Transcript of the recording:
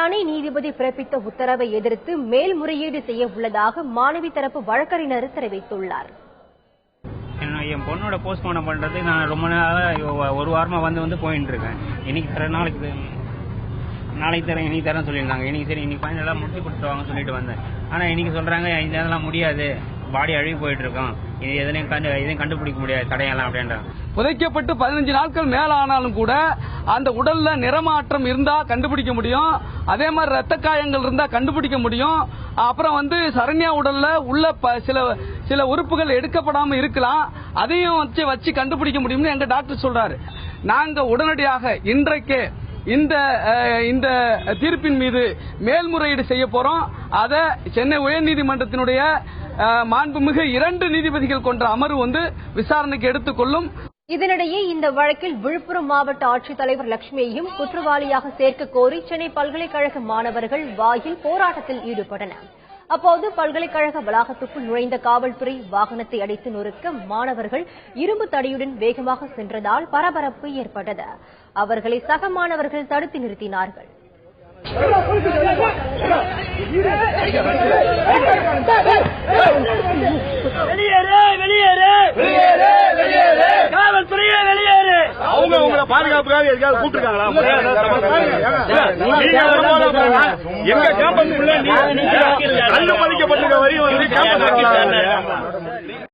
தனி நீதிபதி பிறப்பித்த உத்தரவை எதிர்த்து மேல்முறையீடு செய்ய உள்ளதாக மாணவி தரப்பு வழக்கறிஞர் தெரிவித்துள்ளார். என் பொண்ணோட போஸ்ட்மார்ட்டம் பண்றது நான் ரொம்ப நாளா ஒரு வாரமா வந்து போயிட்டு இருக்கேன். இன்னைக்கு தர நாளைக்கு தரேன் இன்னைக்கு தரேன் சொல்லியிருந்தாங்க. இன்னைக்கு சரி இன்னைக்கு ஃபைனலா முடிச்சு கொடுத்துருவாங்க சொல்லிட்டு வந்தேன். ஆனா இன்னைக்கு சொல்றாங்க இதெல்லாம் முடியாது, பாடி அழுகி போயிட்டு இருக்கோம், இது எதையும் கண்டுபிடிக்க முடியாது தடையெல்லாம் அப்படின்றாங்க. புதைக்கப்பட்டு 15 நாட்கள் மேல ஆனாலும் கூட அந்த உடல்ல நிறமாற்றம் இருந்தா கண்டுபிடிக்க முடியும். அதே மாதிரி ரத்த காயங்கள் இருந்தா கண்டுபிடிக்க முடியும். அப்புறம் சரண்யா உடல்ல உள்ள சில உறுப்புகள் எடுக்கப்படாம இருக்கலாம், அதையும் வச்சு கண்டுபிடிக்க முடியும்னு எங்க டாக்டர் சொல்றாரு. நாங்க உடனடியாக இன்றைக்கே இந்த தீர்ப்பின் மீது மேல்முறையீடு செய்ய போறோம். அதை சென்னை உயர்நீதிமன்றத்தினுடைய மாண்புமிகு 2 நீதிபதிகள் கொண்ட அமர்வு விசாரணைக்கு எடுத்துக்கொள்ளும். இதனிடையே இந்த வழக்கில் விழுப்புரம் மாவட்ட ஆட்சித்தலைவர் லட்சுமியையும் குற்றவாளியாக சேர்க்க கோரி சென்னை பல்கலைக்கழக மாணவர்கள் வாயில் போராட்டத்தில் ஈடுபட்டனர். அப்போது பல்கலைக்கழக வளாகத்துக்குள் நுழைந்த காவல்துறை வாகனத்தை அடித்து நொறுக்க மாணவர்கள் இரும்பு தடியுடன் வேகமாக சென்றதால் பரபரப்பு ஏற்பட்டது. அவர்களை சக மாணவர்கள் தடுத்து நிறுத்தினார்கள். அவங்க உங்களை பாதுகாப்புக்காக எதுக்காக கூப்பிட்டுருக்காங்களா? எங்க கேம்பஸ் கல்லு பதிக்கப்பட்டிருக்க வரையும்